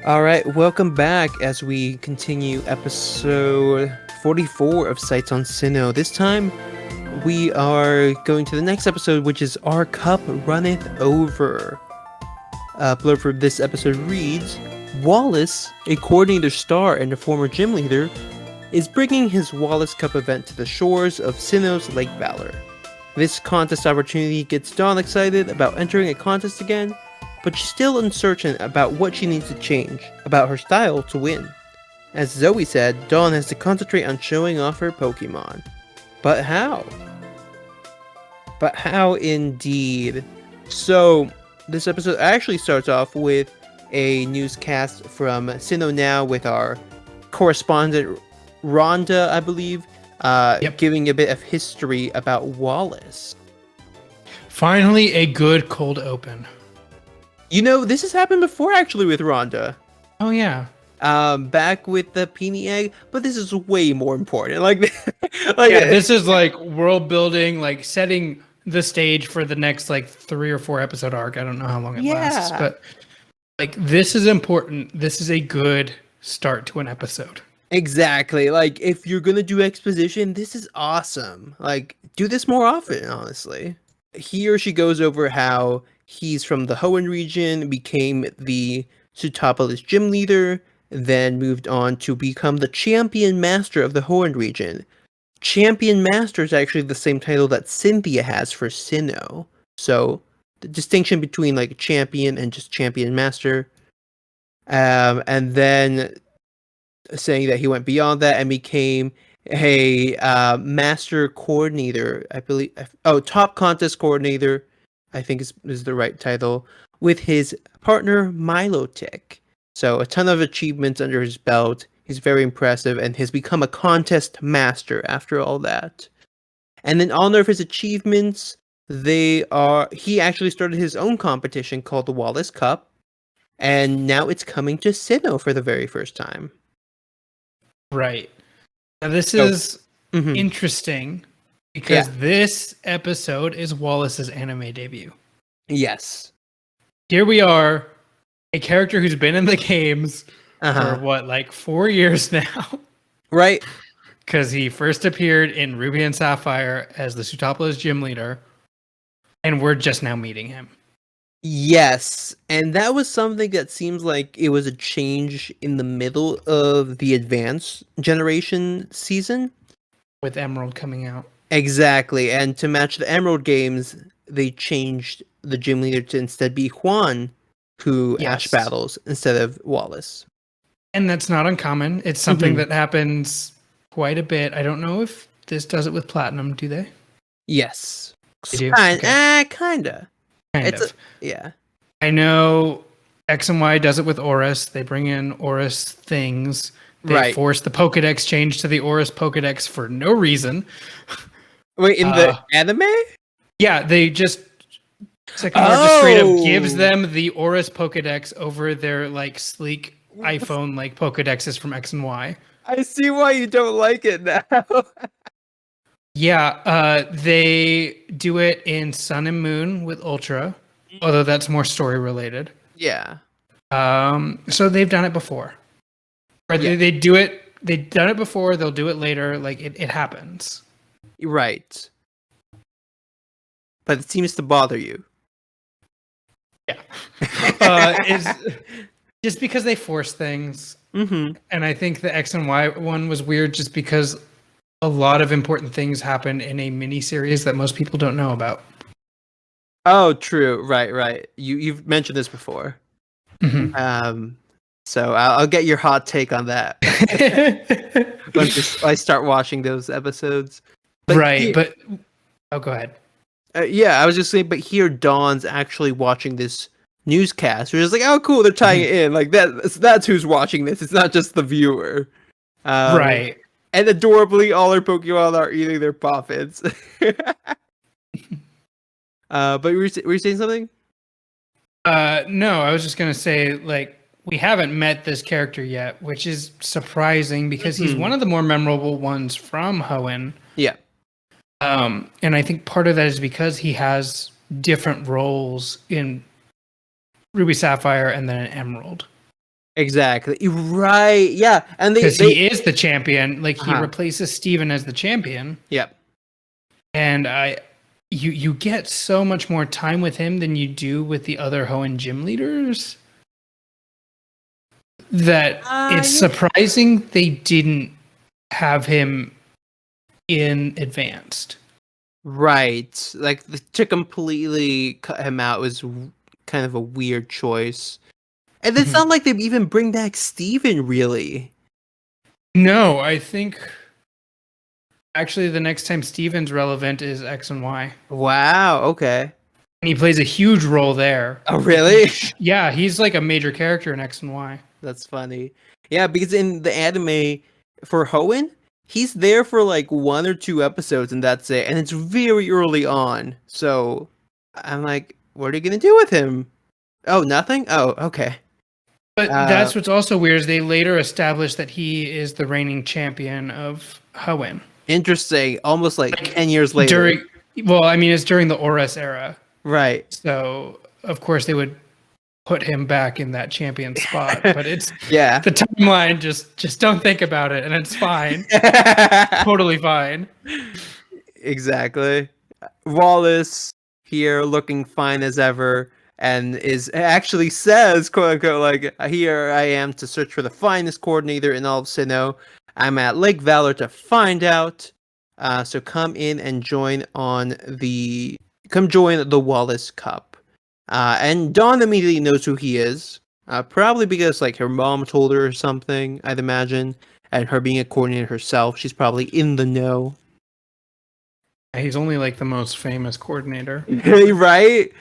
All right, welcome back as we continue episode 44 of Sights on Sinnoh. This time, we are going to the next episode, which is Our Cup Runneth Over. Blurb for this episode reads, Wallace, a coordinator star and a former gym leader, is bringing his Wallace Cup event to the shores of Sinnoh's Lake Valor. This contest opportunity gets Dawn excited about entering a contest again, but she's still uncertain about what she needs to change about her style to win. As Zoe said, Dawn has to concentrate on showing off her Pokémon. But how? But how indeed? So, this episode actually starts off with a newscast from Sinnoh Now with our correspondent Rhonda, I believe, giving a bit of history about Wallace. Finally, a good cold open. You know, this has happened before actually with Rhonda. Oh yeah. Back with the Peony Egg, but this is way more important. This is like world building, like setting the stage for the next like 3 or 4 episode arc. I don't know how long it lasts, but like this is important. This is a good start to an episode. Exactly. Like if you're gonna do exposition, this is awesome. Like do this more often, honestly. Here she goes over how he's from the Hoenn region, became the Sootopolis gym leader, then moved on to become the champion master of the Hoenn region. Champion master is actually the same title that Cynthia has for Sinnoh. So the distinction between like champion and just champion master. And then saying that he went beyond that and became a master coordinator, I believe. Top contest coordinator, I think is the right title, with his partner Milotic. So a ton of achievements under his belt. He's very impressive and has become a contest master after all that. And in honor of his achievements, he actually started his own competition called the Wallace Cup, and now it's coming to Sinnoh for the very first time. Right. Now this is interesting because this episode is Wallace's anime debut. Yes. Here we are, a character who's been in the games for 4 years now. Right. Because he first appeared in Ruby and Sapphire as the Sootopolis gym leader, and we're just now meeting him. Yes, and that was something that seems like it was a change in the middle of the Advanced Generation season. With Emerald coming out. Exactly, and to match the Emerald games, they changed the gym leader to instead be Juan, who Ash battles instead of Wallace. And that's not uncommon. It's something that happens quite a bit. I don't know if this does it with Platinum, do they? Yes. They do? Kinda. Kind of. Yeah. I know X and Y does it with Oris. They bring in Oris things. They force the Pokedex change to the Oris Pokedex for no reason. Wait, in the anime? Yeah, they just Sycamore just straight up gives them the Oris Pokedex over their like sleek iPhone like Pokedexes from X and Y. I see why you don't like it now. Yeah, they do it in Sun and Moon with Ultra, although that's more story related. Yeah. So they've done it before. Or they do it. They've done it before. They'll do it later. Like it happens. Right. But it seems to bother you. Yeah. It's just because they force things. Mm-hmm. And I think the X and Y one was weird just because a lot of important things happen in a mini series that most people don't know about. Oh, true. Right. You've mentioned this before. Mm-hmm. So I'll get your hot take on that once I start watching those episodes. But go ahead. Yeah, I was just saying. But here, Dawn's actually watching this newscast. We're just like, oh, cool, they're tying it in. Like that's who's watching this. It's not just the viewer. Right. And adorably, all our Pokemon are eating their poppets. But were you saying something? No, I was just gonna say, like, we haven't met this character yet, which is surprising because he's one of the more memorable ones from Hoenn. Yeah. And I think part of that is because he has different roles in Ruby Sapphire and then in Emerald. Exactly. Right. Yeah. And because he is the champion. Like he Uh-huh. replaces Steven as the champion. Yep. And you get so much more time with him than you do with the other Hoenn gym leaders. That it's surprising they didn't have him in advanced. Right. Like to completely cut him out was kind of a weird choice. And it's not like they even bring back Steven, really. No, I think actually the next time Steven's relevant is X and Y. Wow, okay. And he plays a huge role there. Oh, really? Yeah, he's like a major character in X and Y. That's funny. Yeah, because in the anime for Hoenn, he's there for like 1 or 2 episodes and that's it. And it's very early on. So I'm like, what are you going to do with him? Oh, nothing? Oh, okay. But that's what's also weird is they later established that he is the reigning champion of Hoenn. Interesting. Almost like 10 years later. It's during the Ores era. Right. So, of course, they would put him back in that champion spot. But it's the timeline, just don't think about it, and it's fine. Totally fine. Exactly. Wallace here looking fine as ever. And actually says, quote unquote, like, here I am to search for the finest coordinator in all of Sinnoh. I'm at Lake Valor to find out. So come in and join the Wallace Cup. And Dawn immediately knows who he is. Probably because like her mom told her or something, I'd imagine. And her being a coordinator herself, she's probably in the know. He's only like the most famous coordinator. Right?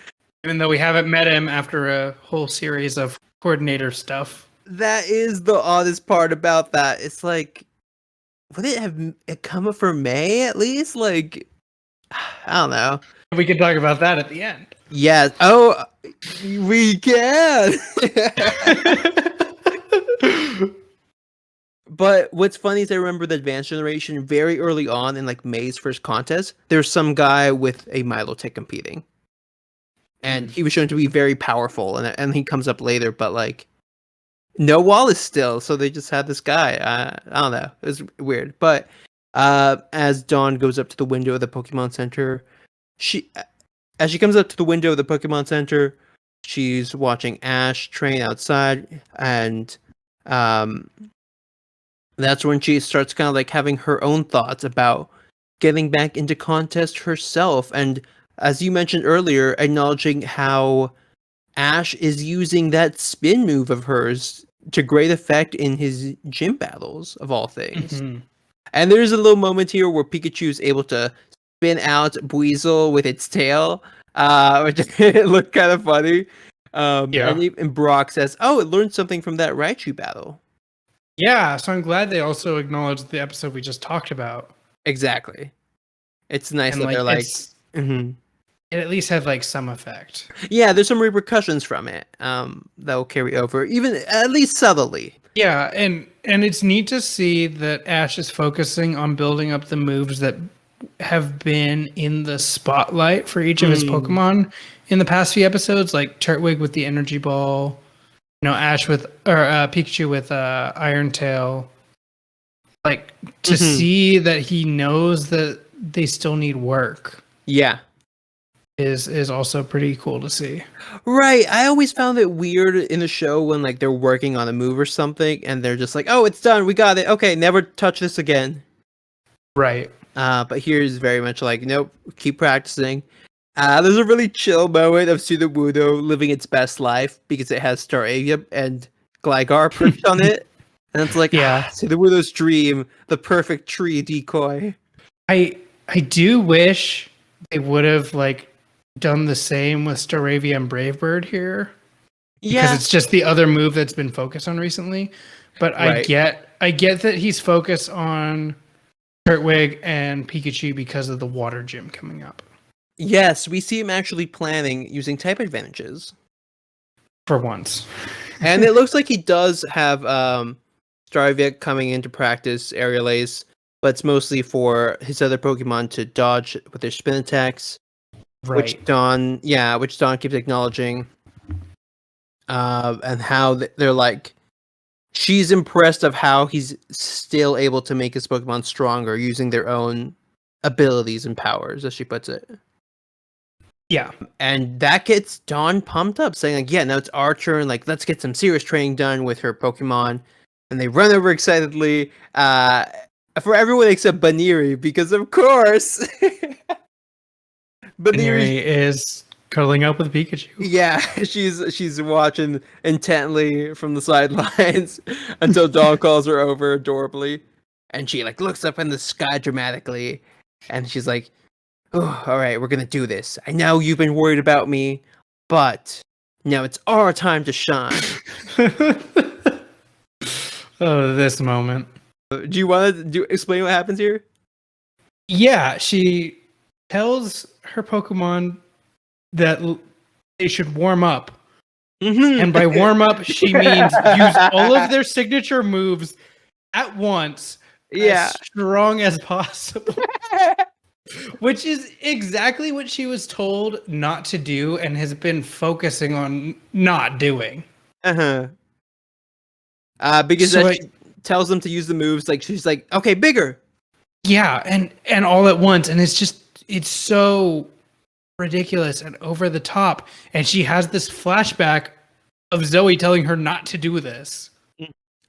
Even though we haven't met him after a whole series of coordinator stuff. That is the oddest part about that. It's like, would it have come for May at least? Like, I don't know. We could talk about that at the end. Yes. Oh, we can. But what's funny is I remember the advanced generation very early on in like May's first contest. There's some guy with a Milotic competing. And he was shown to be very powerful, and he comes up later, but like, no Wallace still, so they just had this guy. I don't know, it was weird. But as Dawn goes up to the window of the Pokemon Center, as she comes up to the window of the Pokemon Center, she's watching Ash train outside, and that's when she starts kind of like having her own thoughts about getting back into contest herself, and as you mentioned earlier, acknowledging how Ash is using that spin move of hers to great effect in his gym battles, of all things. Mm-hmm. And there's a little moment here where Pikachu is able to spin out Buizel with its tail, which looked kind of funny. And Brock says, oh, it learned something from that Raichu battle. Yeah, so I'm glad they also acknowledged the episode we just talked about. Exactly. It's nice and that they're like... Mm-hmm. It at least had like some effect. Yeah, there's some repercussions from it that will carry over, even at least subtly. Yeah, and it's neat to see that Ash is focusing on building up the moves that have been in the spotlight for each of his Pokemon in the past few episodes, like Turtwig with the Energy Ball, Pikachu with Iron Tail. Like to see that he knows that they still need work. Yeah. Is also pretty cool to see. Right. I always found it weird in the show when like they're working on a move or something and they're just like, oh, it's done. We got it. Okay, never touch this again. Right. But here's very much like, nope, keep practicing. There's a really chill moment of Sudowoodo living its best life because it has Staravia and Gligar perched on it. And it's like, Sudowoodo's dream, the perfect tree decoy. I do wish they would have like done the same with Staravia and Brave Bird here. Yeah. Because it's just the other move that's been focused on recently. But right. I get that he's focused on Turtwig and Pikachu because of the water gym coming up. Yes, we see him actually planning using type advantages. For once. And it looks like he does have Staravia coming into practice Aerial Ace, but it's mostly for his other Pokemon to dodge with their spin attacks. Right. Which Dawn keeps acknowledging. And how they're like, she's impressed of how he's still able to make his Pokemon stronger using their own abilities and powers, as she puts it. Yeah. And that gets Dawn pumped up, saying like, yeah, now it's our turn, like let's get some serious training done with her Pokemon. And they run over excitedly for everyone except Baniri, because of course Baniri is cuddling up with Pikachu. Yeah, she's watching intently from the sidelines until Dawn calls her over adorably, and she like looks up in the sky dramatically, and she's like, "Oh, all right, we're gonna do this. I know you've been worried about me, but now it's our time to shine." Oh, this moment. Do you want to explain what happens here? Yeah, she tells her Pokemon that they should warm up. Mm-hmm. And by warm up, she means use all of their signature moves at once, as strong as possible. Which is exactly what she was told not to do and has been focusing on not doing. Because she tells them to use the moves, like she's like, okay, bigger. Yeah, and all at once, and it's so ridiculous and over the top. And she has this flashback of Zoe telling her not to do this.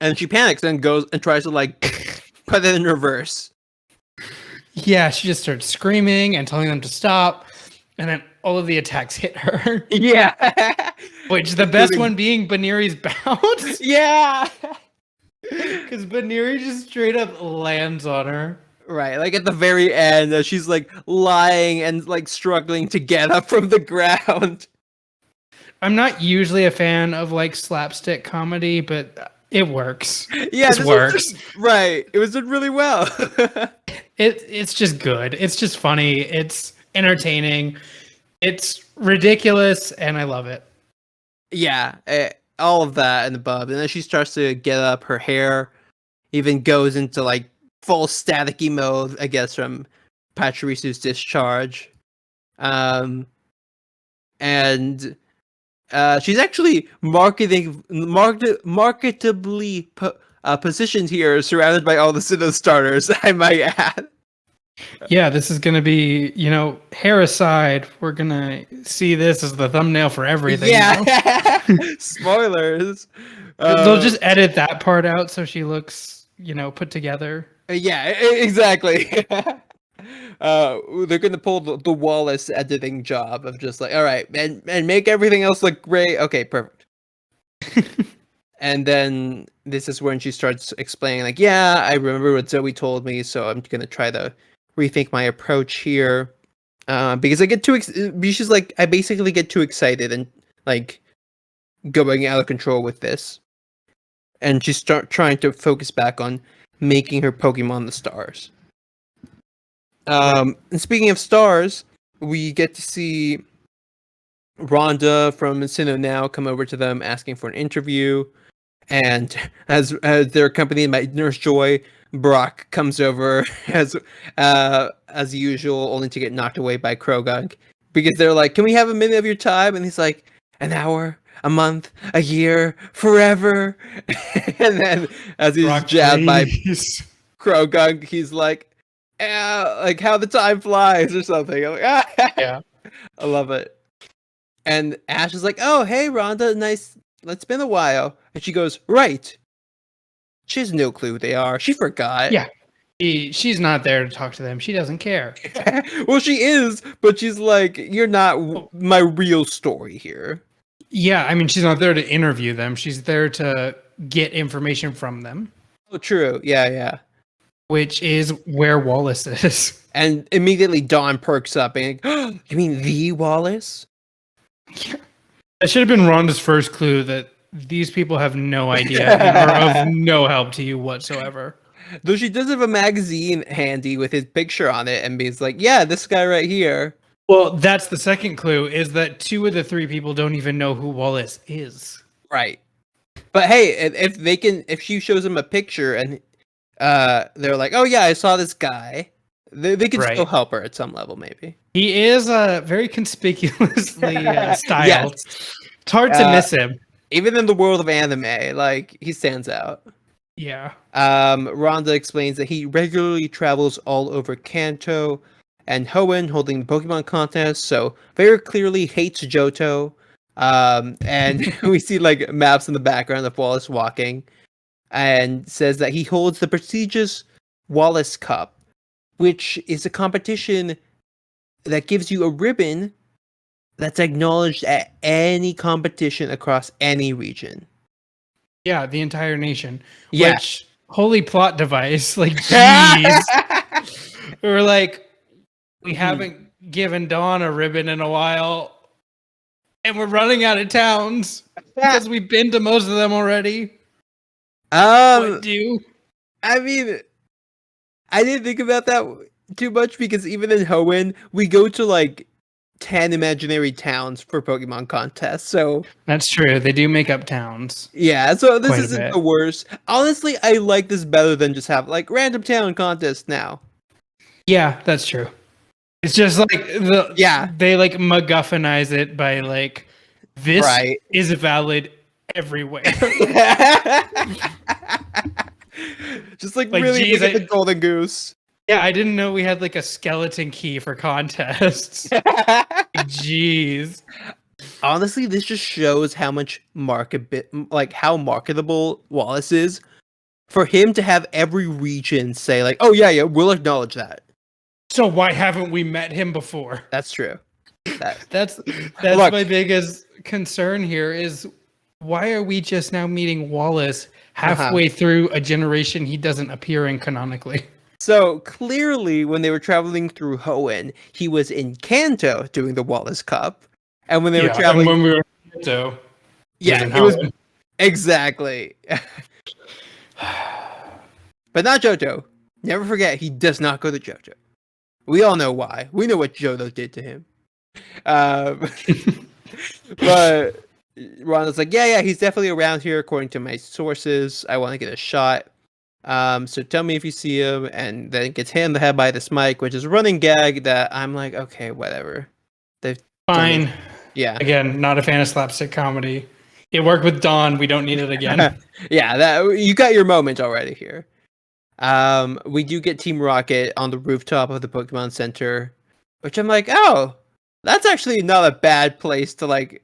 And she panics and goes and tries to like put it in reverse. Yeah, she just starts screaming and telling them to stop, and then all of the attacks hit her. Yeah. Which the best one being Baniri's bounce. Yeah. Because Baniri just straight up lands on her. Right, like at the very end, she's like lying and like struggling to get up from the ground. I'm not usually a fan of like slapstick comedy, but it works. Yeah, this works. Right, it was done really well. It's just good. It's just funny. It's entertaining. It's ridiculous, and I love it. Yeah, all of that and above. And then she starts to get up. Her hair even goes into like full staticky mode, I guess, from Pachirisu's discharge. And she's actually marketably positioned here, surrounded by all the Sinnoh starters, I might add. Yeah, this is going to be, hair aside, we're going to see this as the thumbnail for everything. Yeah. Spoilers. They'll just edit that part out so she looks, put together. Yeah, exactly. They're going to pull the Wallace editing job of just like, all right, and make everything else look great. Okay, perfect. And then this is when she starts explaining, like, yeah, I remember what Zoe told me, so I'm going to try to rethink my approach here. Because I get she's like, I basically get too excited and like going out of control with this. And she's trying to focus back on making her Pokemon the stars. And speaking of stars, we get to see Rhonda from Sinnoh now come over to them asking for an interview. And as they're accompanied by Nurse Joy, Brock comes over as usual, only to get knocked away by Krogunk. Because they're like, can we have a minute of your time? And he's like, an hour, a month, a year, forever. And then as he's Brock, jabbed by Krogunk, he's like how the time flies or something. I'm like, yeah. I love it. And Ash is like, oh, hey, Rhonda, nice. It's been a while. And she goes, right. She has no clue who they are. She forgot. Yeah. She's not there to talk to them. She doesn't care. Well, she is, but she's like, you're not my real story here. Yeah, I mean, she's not there to interview them. She's there to get information from them. Oh, true. Yeah. Which is where Wallace is. And immediately Dawn perks up and, oh, you mean the Wallace? Yeah. That should have been Rhonda's first clue that these people have no idea and are of no help to you whatsoever. Though she does have a magazine handy with his picture on it and he's like, yeah, this guy right here. Well, that's the second clue, is that 2 of the 3 people don't even know who Wallace is. Right. But hey, if she shows them a picture and they're like, oh yeah, I saw this guy, they can still help her at some level, maybe. He is very conspicuously styled. Yes. It's hard to miss him. Even in the world of anime, like, he stands out. Yeah. Rhonda explains that he regularly travels all over Kanto and Hoenn holding the Pokemon contest, so very clearly hates Johto. And we see like maps in the background of Wallace walking, and says that he holds the prestigious Wallace Cup, which is a competition that gives you a ribbon that's acknowledged at any competition across any region. Yeah, the entire nation. Yeah. Which, holy plot device. Like, jeez. We're like, we haven't given Dawn a ribbon in a while. And we're running out of towns. Because we've been to most of them already. What do? I mean, I didn't think about that too much because even in Hoenn, we go to like 10 imaginary towns for Pokemon contests. So that's true. They do make up towns. Yeah, so this isn't the worst. Honestly, I like this better than just have like random town contests now. Yeah, that's true. It's just like they like MacGuffinize it by like this is valid everywhere. Just like really geez, look at the golden goose. Yeah, I didn't know we had like a skeleton key for contests. Jeez. Honestly, this just shows how much how marketable Wallace is. For him to have every region say like, "Oh yeah, we'll acknowledge that." So why haven't we met him before? That's true. That's look, my biggest concern here is why are we just now meeting Wallace halfway through a generation he doesn't appear in canonically? So clearly, when they were traveling through Hoenn, he was in Kanto doing the Wallace Cup, and when they were traveling, when we were in Kanto, it was exactly. But not Johto. Never forget, he does not go to Johto. We all know why. We know what Johto did to him. But Ronald's like, yeah, he's definitely around here according to my sources. I want to get a shot. So tell me if you see him, and then gets hit in the head by this mic, which is a running gag that I'm like, okay, whatever. They've fine. Yeah. Again, not a fan of slapstick comedy. It worked with Dawn. We don't need it again. Yeah, that you got your moment already here. We do get Team Rocket on the rooftop of the Pokemon Center, which I'm like, oh, that's actually not a bad place to like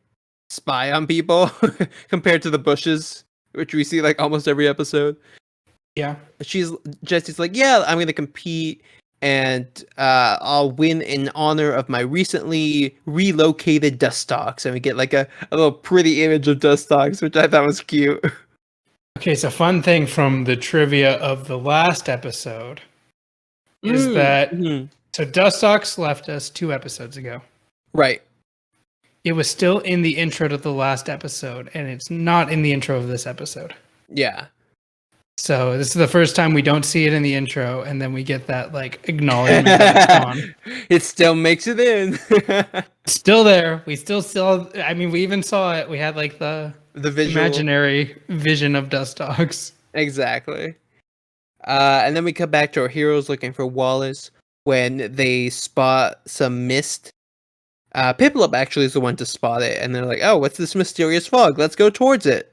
spy on people compared to the bushes, which we see like almost every episode. Yeah. Jesse's like, yeah, I'm gonna compete and I'll win in honor of my recently relocated Dustox. And we get like a little pretty image of Dustox, which I thought was cute. Okay, so fun thing from the trivia of the last episode is that so Dustox left us 2 episodes ago. Right. It was still in the intro to the last episode, and it's not in the intro of this episode. Yeah. So this is the first time we don't see it in the intro, and then we get that like acknowledgement that it's gone. It still makes it in. Still there. We still saw. I mean, we even saw it. We had like the visual imaginary vision of Dustox. Exactly. And then we come back to our heroes looking for Wallace when they spot some mist. Piplup actually is the one to spot it, and they're like, "Oh, what's this mysterious fog? Let's go towards it."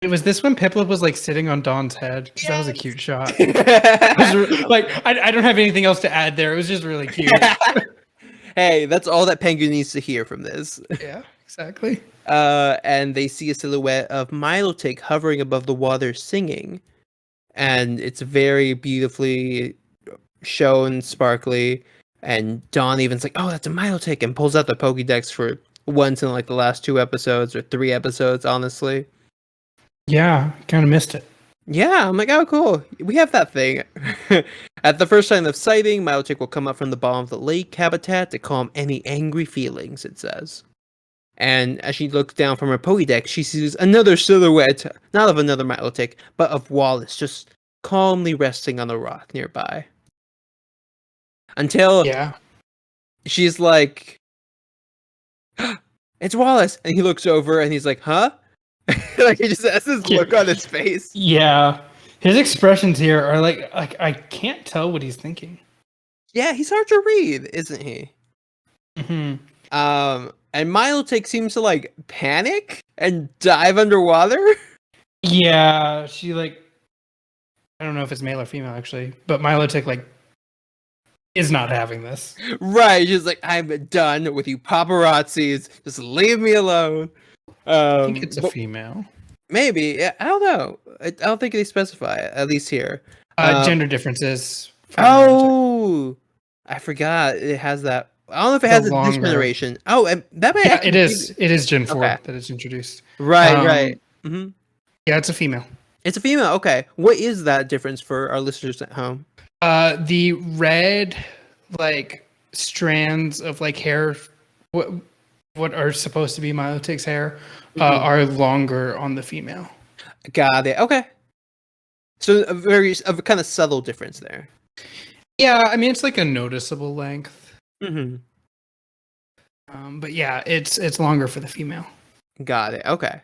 Was this when Piplup was like sitting on Dawn's head? Yes. That was a cute shot. Like, I don't have anything else to add there. It was just really cute. Hey, that's all that Penguin needs to hear from this. Yeah, exactly. And they see a silhouette of Milotic hovering above the water singing. And it's very beautifully shown, sparkly. And Dawn even's like, oh, that's a Milotic, and pulls out the Pokédex for once in like the last 2 episodes or 3 episodes, honestly. Yeah, kind of missed it. Yeah, I'm like, oh, cool. We have that thing. At the first sign of sighting, Milotic will come up from the bottom of the lake habitat to calm any angry feelings, it says. And as she looks down from her Pokédex, she sees another silhouette, not of another Milotic, but of Wallace, just calmly resting on a rock nearby. Until she's like, it's Wallace! And he looks over and he's like, huh? Like he just has this look on his face. Yeah. His expressions here are like I can't tell what he's thinking. Yeah, he's hard to read, isn't he? Mm-hmm. And Milotic seems to like panic and dive underwater. Yeah, she like, I don't know if it's male or female actually, but Milotic like is not having this. Right, she's like, I'm done with you paparazzis. Just leave me alone. I think it's a female. Maybe. Yeah, I don't know. I don't think they specify it, at least here. Gender differences. Oh, I forgot. It has that. I don't know if it has this generation. Oh, and that may it is. It is Gen 4 that is introduced. Right. Mm-hmm. Yeah, it's a female. It's a female. Okay. What is that difference for our listeners at home? The red, like, strands of like hair, what are supposed to be Milotic's hair, are longer on the female. Got it. Okay. So a kind of subtle difference there. Yeah, I mean it's like a noticeable length. Mm-hmm. But yeah, it's longer for the female. Got it. Okay.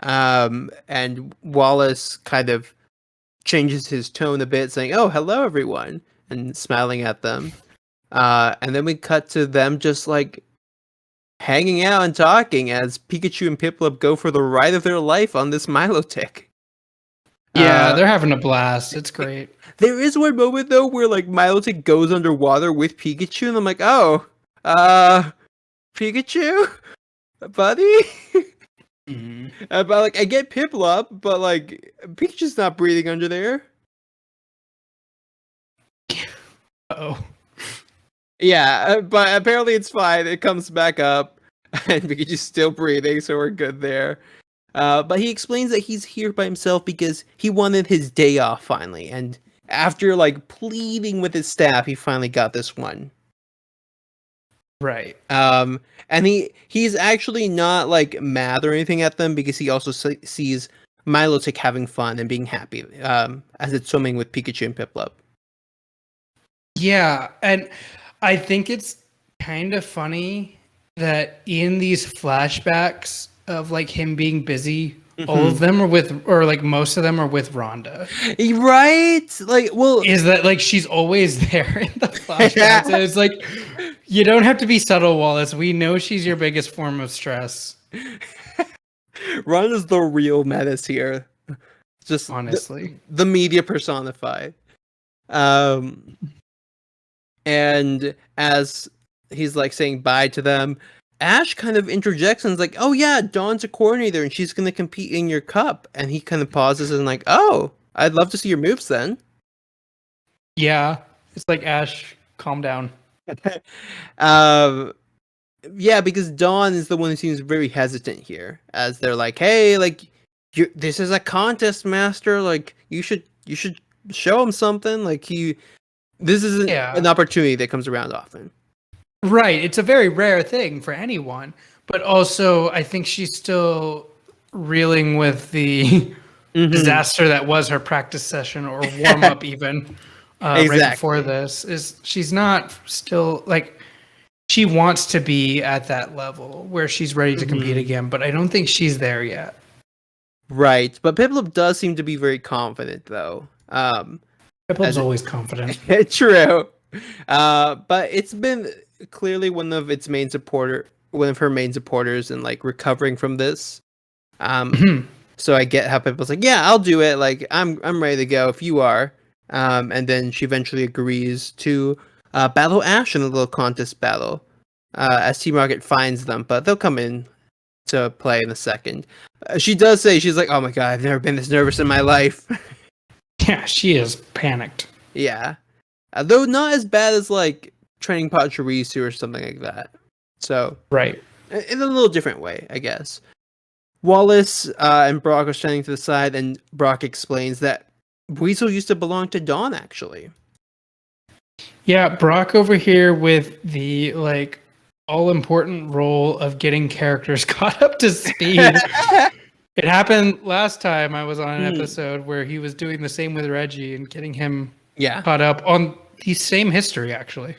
And Wallace kind of changes his tone a bit, saying, "Oh, hello, everyone," and smiling at them. And then we cut to them just like hanging out and talking as Pikachu and Piplup go for the ride of their life on this Milotic. Yeah, they're having a blast. It's great. There is one moment though where like Milotic goes underwater with Pikachu, and I'm like, "Oh, Pikachu, buddy." Mm-hmm. But like, I get Piplup, but like, Pikachu's not breathing under there. Oh. Yeah, but apparently it's fine. It comes back up, and Pikachu's still breathing, so we're good there. But he explains that he's here by himself because he wanted his day off finally, and after like pleading with his staff, he finally got this one. Right. And he's actually not like mad or anything at them because he also sees Milotic having fun and being happy as it's swimming with Pikachu and Piplup. Yeah, and I think it's kind of funny that in these flashbacks of like him being busy, all of them are with, or like most of them are with Rhonda. Right? Like, well, is that like she's always there in the flashbacks? And it's like, you don't have to be subtle, Wallace. We know she's your biggest form of stress. Rhonda's the real menace here. Just honestly, the media personified. And as he's like saying bye to them, Ash kind of interjects and is like, "Oh yeah, Dawn's a coordinator and she's gonna compete in your cup." And he kind of pauses and like, "Oh, I'd love to see your moves then." Yeah, it's like, Ash, calm down. Yeah, because Dawn is the one who seems very hesitant here, as they're like, "Hey, like, this is a contest, Master. Like, you should show him something. Like, this isn't an opportunity that comes around often." Right. It's a very rare thing for anyone. But also, I think she's still reeling with the disaster that was her practice session or warm up even right before this. She's not still like, she wants to be at that level where she's ready to compete again, but I don't think she's there yet. Right. But Piplup does seem to be very confident though. Piplup's always confident. True. But it's been clearly one of her main supporters and like recovering from this. So I get how Piplup's like, "Yeah, I'll do it. Like, I'm ready to go if you are." And then she eventually agrees to battle Ash in a little contest battle. As Team Rocket finds them, but they'll come in to play in a second. She does say, she's like, "Oh my god, I've never been this nervous in my life." Yeah, she is panicked. Yeah. Though not as bad as like training Pachirisu or something like that. So right. In a little different way, I guess. Wallace and Brock are standing to the side, and Brock explains that Weasel used to belong to Dawn, actually. Yeah, Brock over here with the like all-important role of getting characters caught up to speed. It happened last time I was on an episode where he was doing the same with Reggie and getting him caught up on the same history, actually.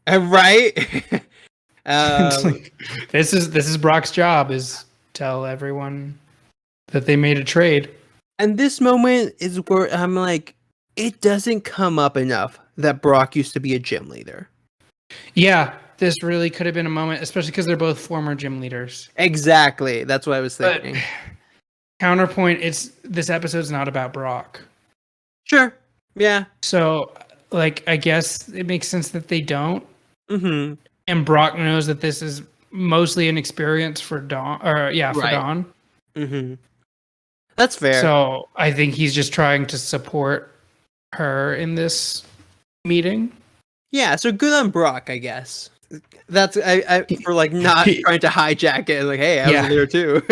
Right? Like, this is Brock's job, is tell everyone that they made a trade. And this moment is where I'm like, it doesn't come up enough that Brock used to be a gym leader. Yeah, this really could have been a moment, especially because they're both former gym leaders. Exactly. That's what I was But thinking. counterpoint, this episode's not about Brock. Sure. Yeah. So, like, I guess it makes sense that they don't. Mm-hmm. And Brock knows that this is mostly an experience for Dawn. For Dawn. Mm-hmm. That's fair. So I think he's just trying to support her in this meeting. Yeah, so good on Brock, I guess. That's I for like not trying to hijack it. Like, hey, I was there too.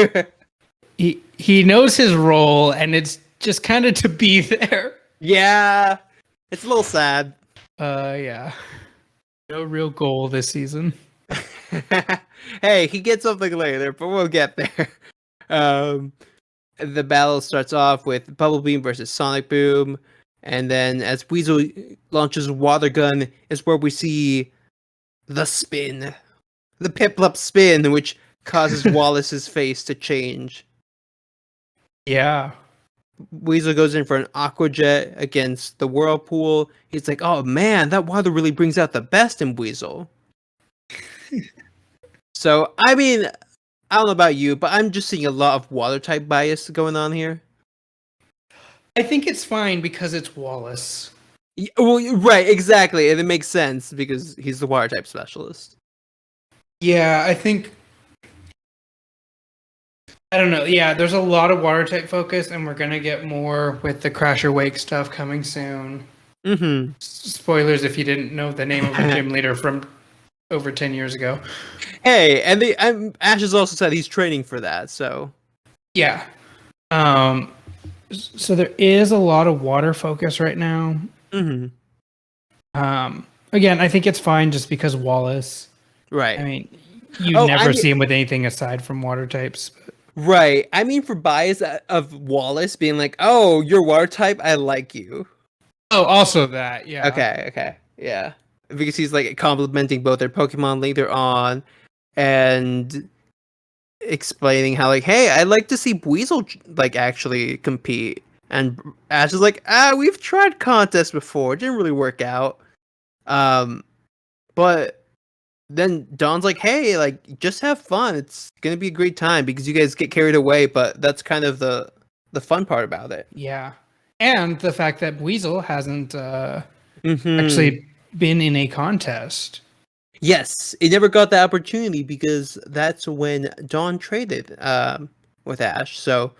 he knows his role, and it's just kind of to be there. Yeah, it's a little sad. Yeah, no real goal this season. Hey, he gets something later, but we'll get there. The battle starts off with Bubble Beam versus Sonic Boom, and then as Weasel launches Water Gun is where we see the spin, the Piplup spin, which causes Wallace's face to change. Yeah. Weasel goes in for an Aqua Jet against the Whirlpool. He's like, oh man, that water really brings out the best in Weasel. So, I mean, I don't know about you, but I'm just seeing a lot of water type bias going on here. I think it's fine because it's Wallace. Yeah, well, right, exactly, and it makes sense because he's the water type specialist. Yeah, I think... I don't know. Yeah, there's a lot of water type focus, and we're going to get more with the Crasher Wake stuff coming soon. Mm-hmm. Spoilers if you didn't know the name of the gym leader from over 10 years ago. Hey, and Ash has also said he's training for that, so... Yeah. So there is a lot of water focus right now. Mm-hmm. Again, I think it's fine just because Wallace. Right. I mean, you never see him with anything aside from water types. But... Right. I mean, for bias of Wallace being like, oh, you're water type, I like you. Oh, also that, yeah. Okay. Yeah. Because he's like complimenting both their Pokemon later on and explaining how like, hey, I'd like to see Weasel like actually compete. And Ash is like, we've tried contests before, it didn't really work out. But then Dawn's like, hey, like, just have fun. It's gonna be a great time because you guys get carried away, but that's kind of the fun part about it. Yeah. And the fact that Weasel hasn't actually been in a contest. Yes, it never got the opportunity because that's when Dawn traded with Ash. So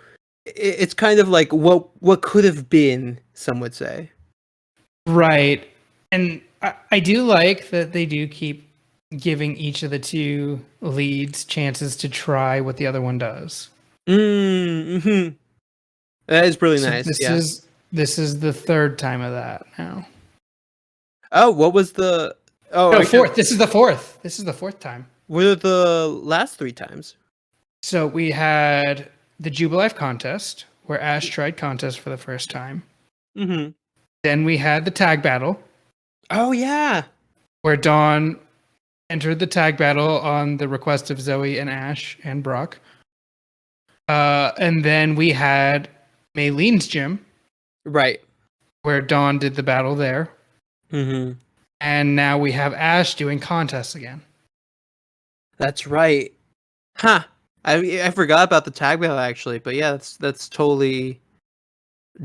it's kind of like what could have been, some would say. Right. And I do like that they do keep giving each of the two leads chances to try what the other one does. Mm-hmm. That is really nice. This is the third time of that now. Oh, what was the... Oh, no, fourth. This is the fourth. This is the fourth time. What are the last three times? So we had the Jubilife contest, where Ash tried contest for the first time. Mm-hmm. Then we had the tag battle. Oh, yeah. Where Dawn entered the tag battle on the request of Zoe and Ash and Brock. And then we had Maylene's gym. Right. Where Dawn did the battle there. Mm-hmm. And now we have Ash doing contests again. That's right. Huh. I forgot about the tag battle actually, but yeah, that's totally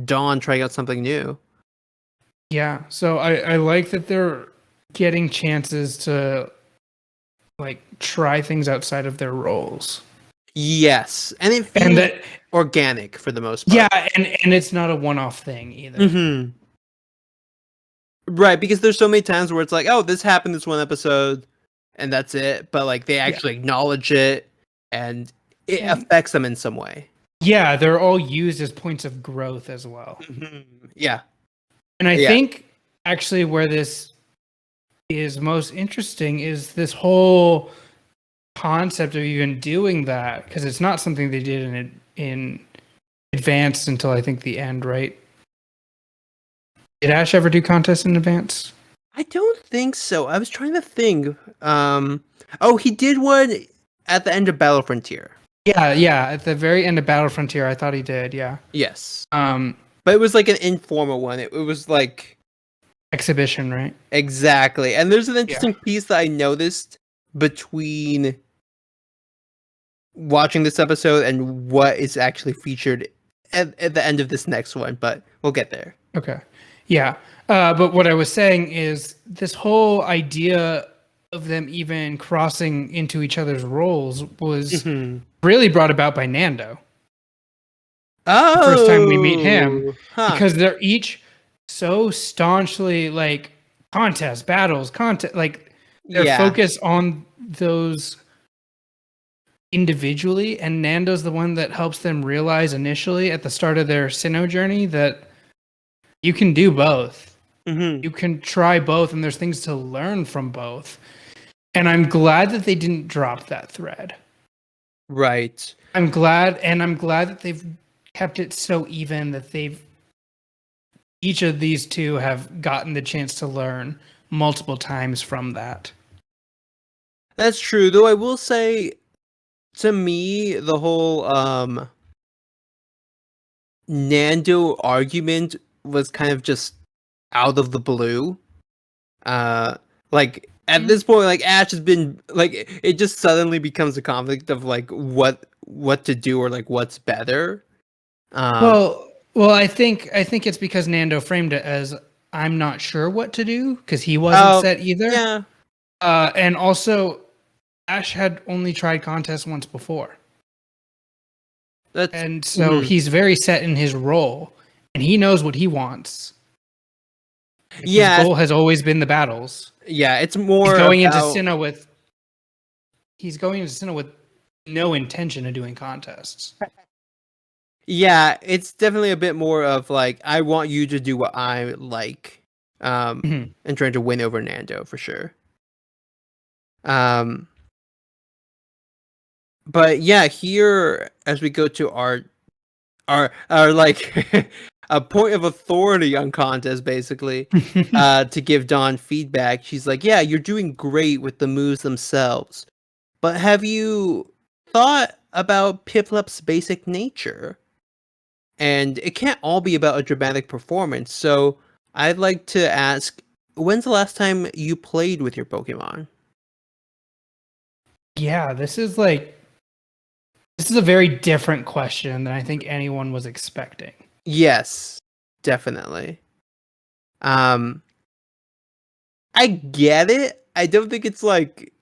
Dawn trying out something new. Yeah, so I like that they're getting chances to like try things outside of their roles. Yes, and it feels organic for the most part. Yeah, and it's not a one-off thing either. Mm-hmm. Right, because there's so many times where it's like, oh, this happened this one episode, and that's it. But like they actually acknowledge it, and it affects them in some way. Yeah, they're all used as points of growth as well. Mm-hmm. Yeah, and I think actually where this is most interesting is this whole concept of even doing that, because it's not something they did in advanced until I think the end, right? Did Ash ever do contests in advance? I don't think so. I was trying to think. Oh, he did one at the end of Battle Frontier. Yeah. At the very end of Battle Frontier, I thought he did. Yeah. Yes. But it was like an informal one. It was like exhibition, right? Exactly. And there's an interesting piece that I noticed between watching this episode and what is actually featured at the end of this next one, but we'll get there. Okay. Yeah. But what I was saying is this whole idea of them even crossing into each other's roles was really brought about by Nando. Oh, the first time we meet him, because they're each so staunchly like contests, battles, like they're focused on those individually, and Nando's the one that helps them realize initially at the start of their Sinnoh journey that you can do both. You can try both, and there's things to learn from both. And I'm glad that they didn't drop that thread. Right. I'm glad that they've kept it so even that each of these two have gotten the chance to learn multiple times from that. That's true, though I will say, to me, the whole Nando argument was kind of just out of the blue. Like at this point, like Ash has been like, it just suddenly becomes a conflict of like what to do or like what's better. Well, I think it's because Nando framed it as I'm not sure what to do because he wasn't set either. Yeah. And also, Ash had only tried contests once before. And so he's very set in his role, and he knows what he wants. His goal has always been the battles. Yeah, it's more he's going into Sinnoh with no intention of doing contests. Yeah, it's definitely a bit more of like, I want you to do what I like, and trying to win over Nando for sure. But yeah, here as we go to our like a point of authority on contest, basically, to give Dawn feedback. She's like, "Yeah, you're doing great with the moves themselves, but have you thought about Piplup's basic nature? And it can't all be about a dramatic performance. So I'd like to ask, when's the last time you played with your Pokemon?" Yeah, this is a very different question than I think anyone was expecting. Yes, definitely. I get it. I don't think it's like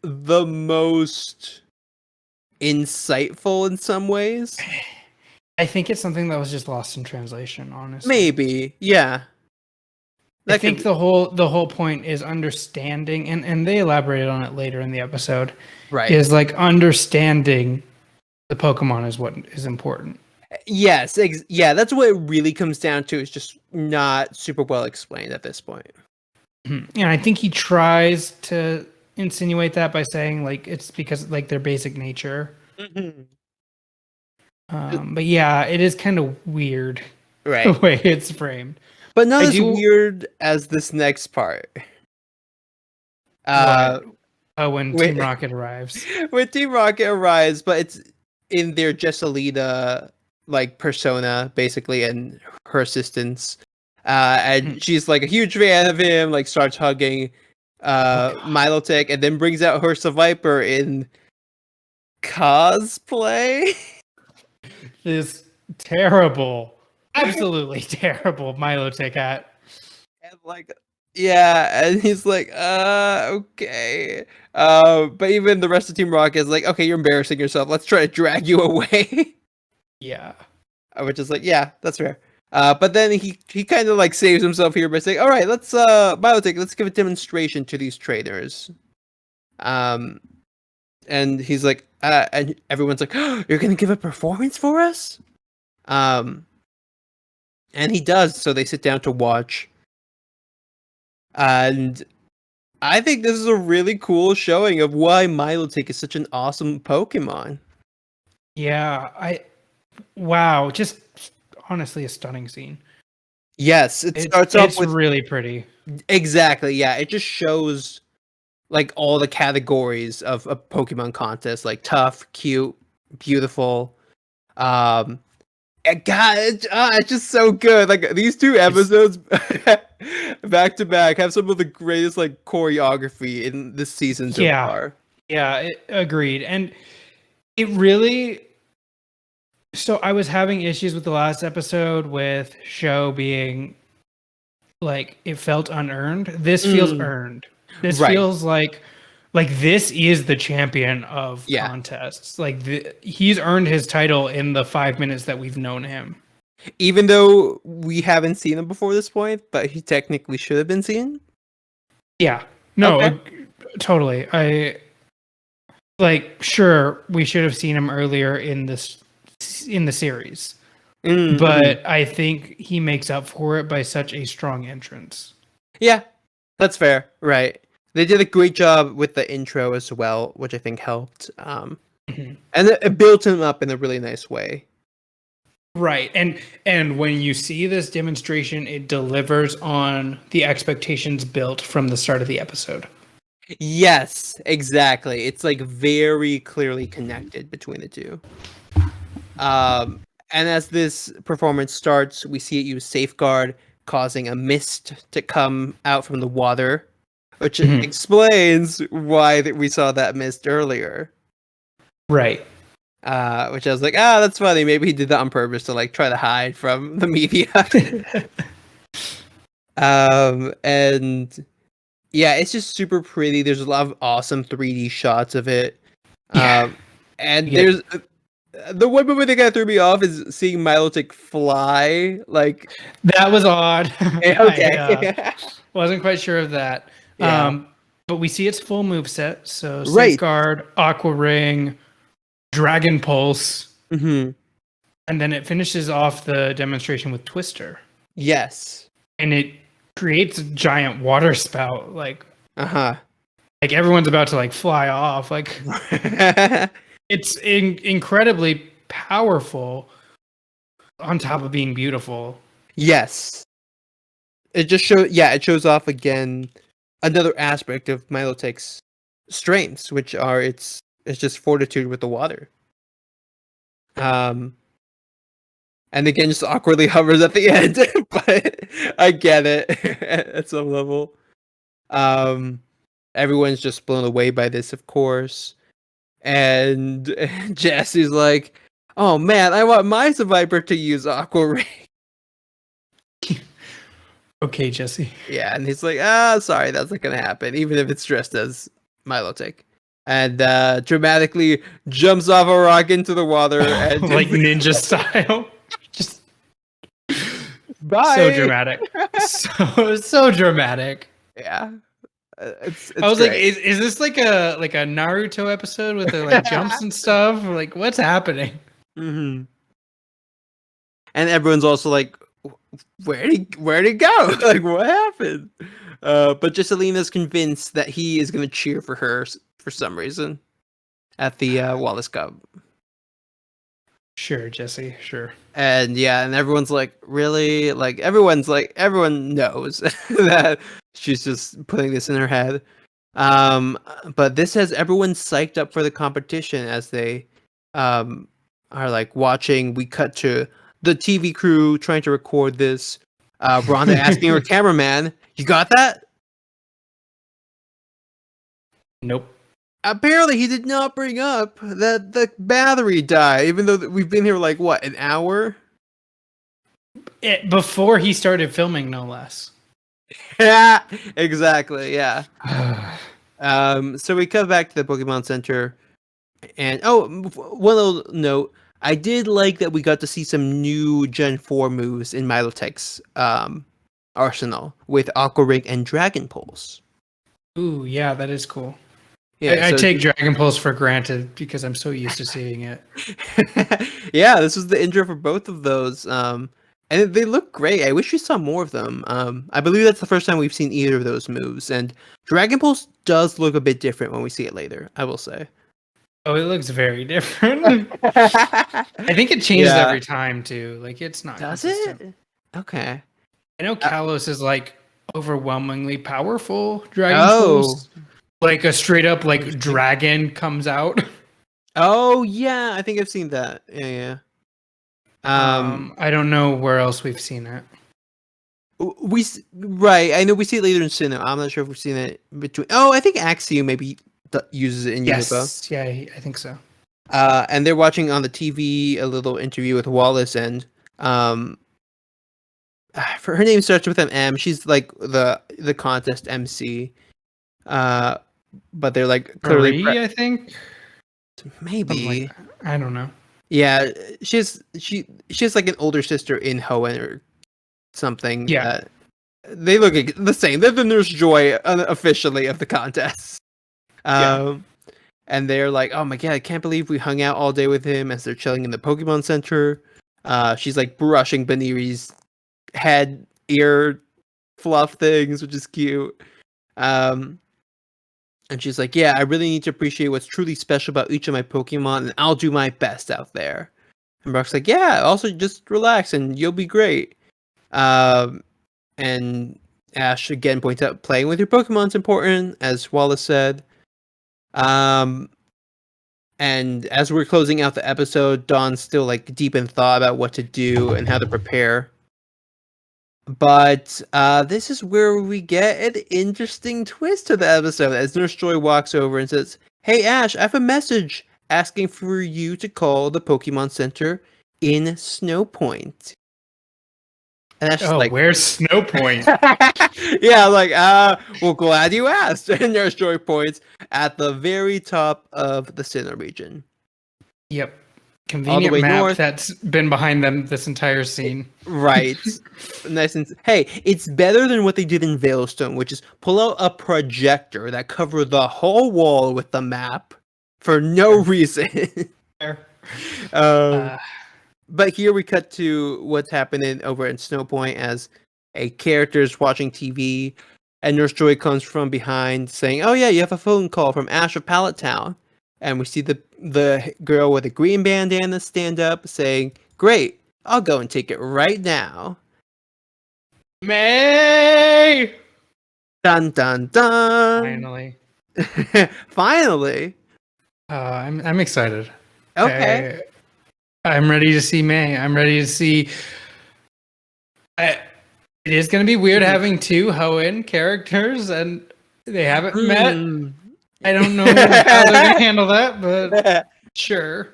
the most insightful in some ways. I think it's something that was just lost in translation, honestly. Maybe, yeah. I think the whole point is understanding, and they elaborated on it later in the episode. Right. Is like understanding the Pokemon is what is important. Yes, yeah, that's what it really comes down to. It's just not super well explained at this point. And I think he tries to insinuate that by saying like it's because like their basic nature. But yeah, it is kind of weird, right? The way it's framed, but not as weird as this next part. When Team Rocket arrives. When Team Rocket arrives, but it's in their Jessalina like persona, basically, and her assistants. And she's like a huge fan of him, like starts hugging Milotic, and then brings out her Seviper in cosplay. This terrible, absolutely terrible Milotic hat. And like, yeah, and he's like, okay. But even the rest of Team Rocket is like, okay, you're embarrassing yourself. Let's try to drag you away. Yeah. Which is like, yeah, that's fair. But then he kind of like saves himself here by saying, all right, let's Milotic, let's give a demonstration to these trainers. And he's like, and everyone's like, oh, you're gonna give a performance for us? And he does, so they sit down to watch. And I think this is a really cool showing of why Milotic is such an awesome Pokemon. Yeah, wow, just honestly a stunning scene. Yes, it starts off with really pretty. Exactly, yeah. It just shows like all the categories of a Pokemon contest, like tough, cute, beautiful. God, it's just so good. Like these two episodes, Back to back, have some of the greatest like choreography in this season so far. Yeah, agreed. And it really. So I was having issues with the last episode with show being like it felt unearned. This feels earned. This feels like this is the champion of contests. Like he's earned his title in the 5 minutes that we've known him. Even though we haven't seen him before this point, but he technically should have been seen. Yeah. No, totally. Sure, we should have seen him earlier in the series. But I think he makes up for it by such a strong entrance. Yeah, that's fair. Right. They did a great job with the intro as well, which I think helped. And it built him up in a really nice way. Right. And when you see this demonstration, it delivers on the expectations built from the start of the episode. Yes, exactly. It's like very clearly connected between the two. And as this performance starts, we see it use Safeguard, causing a mist to come out from the water, which explains why we saw that mist earlier. Right. Which I was like, that's funny. Maybe he did that on purpose to like try to hide from the media. And yeah, it's just super pretty. There's a lot of awesome 3D shots of it. There's the one movie that kind of threw me off is seeing Milotic fly. Like that was odd. Okay, I wasn't quite sure of that. Yeah. But we see its full move set. So Safeguard, Aqua Ring, Dragon Pulse, and then it finishes off the demonstration with Twister. Yes, and it creates a giant water spout. Like everyone's about to like fly off. Like it's incredibly powerful on top of being beautiful. Yes. It just it shows off again another aspect of Milotic's strengths, which are it's just fortitude with the water. And again, just awkwardly hovers at the end, but I get it at some level. Everyone's just blown away by this, of course. And Jesse's like, "Oh man, I want my Survivor to use Aqua Ring." Okay, Jesse. Yeah, and he's like, sorry, that's not gonna happen, even if it's dressed as Milotic. And dramatically jumps off a rock into the water and like ninja style. Just bye. So dramatic. so dramatic. Yeah. It's I was great. like, is this like a Naruto episode with the like jumps and stuff? Like, what's happening? And everyone's also like, where'd he go? Like, what happened? But Jesselina's convinced that he is going to cheer for her for some reason at the Wallace Cup. Sure, Jesse. Sure. And and everyone's like, really? Like, everyone knows that she's just putting this in her head. But this has everyone psyched up for the competition as they are like watching. We cut to the TV crew trying to record this. Rhonda asking her cameraman, "You got that?" Nope. Apparently, he did not bring up that the battery died, even though we've been here like what, an hour? Before he started filming, no less. Yeah, exactly. Yeah. So we come back to the Pokemon Center, and one little note: I did like that we got to see some new Gen 4 moves in Milotic's arsenal with Aqua Ring and Dragon Pulse. Ooh, yeah, that is cool. Yeah, I take Dragon Pulse for granted because I'm so used to seeing it. Yeah, this was the intro for both of those. And they look great. I wish we saw more of them. I believe that's the first time we've seen either of those moves. And Dragon Pulse does look a bit different when we see it later, I will say. Oh, it looks very different. I think it changes every time, too. Like, it's not consistent. Does it? Okay. I know Kalos is, like, overwhelmingly powerful Dragon Pulse. Like, a straight-up, like, dragon comes out. Oh, yeah. I think I've seen that. Yeah. I don't know where else we've seen it. Right. I know we see it later in Sinnoh. I'm not sure if we've seen it between. Oh, I think Axiom maybe uses it in Unico. Yes. Yeah, I think so. And they're watching on the TV a little interview with Wallace, and for her name starts with an M. She's like the contest MC. But they're like clearly Marie, I think. maybe Like I don't know. Yeah, she has like an older sister in Hoenn or something. Yeah. They look the same. They're the Nurse Joy officially of the contest. And they're like, oh my god, I can't believe we hung out all day with him as they're chilling in the Pokemon Center. She's like brushing Baniri's head, ear fluff things, which is cute. And she's like, yeah, I really need to appreciate what's truly special about each of my Pokemon, and I'll do my best out there. And Brock's like, yeah, also just relax and you'll be great. And Ash again points out playing with your Pokemon's important, as Wallace said. And as we're closing out the episode, Dawn's still like deep in thought about what to do and how to prepare. But this is where we get an interesting twist to the episode as Nurse Joy walks over and says, hey Ash, I have a message asking for you to call the Pokemon Center in Snowpoint. And Ash is like, where's Snowpoint? Yeah, like, well, glad you asked. And Nurse Joy points at the very top of the Sinnoh region. Yep. Convenient map north. That's been behind them this entire scene. Right. Nice and hey, it's better than what they did in Veilstone, which is pull out a projector that covered the whole wall with the map for no reason. But here we cut to what's happening over in Snowpoint as a character is watching TV, and Nurse Joy comes from behind saying, oh yeah, you have a phone call from Ash of Pallet Town. And we see the girl with a green bandana stand up saying, great, I'll go and take it right now. May! Dun dun dun! Finally. Finally! I'm excited. Okay. I'm ready to see May. I'm ready to see... It is going to be weird having two Hoenn characters and they haven't met. I don't know how they're going to handle that, but sure.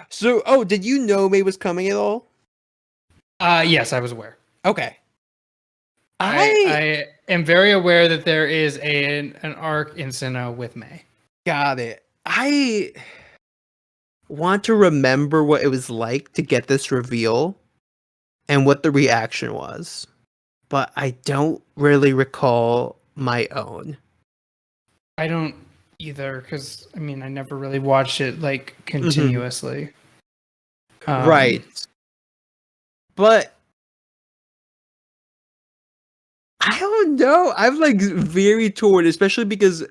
So, did you know May was coming at all? Yes, I was aware. Okay. I am very aware that there is an arc in Sinnoh with May. Got it. I want to remember what it was like to get this reveal and what the reaction was, but I don't really recall my own. I don't either, because I mean I never really watched it like continuously. Right. But I don't know. I'm like very torn, especially because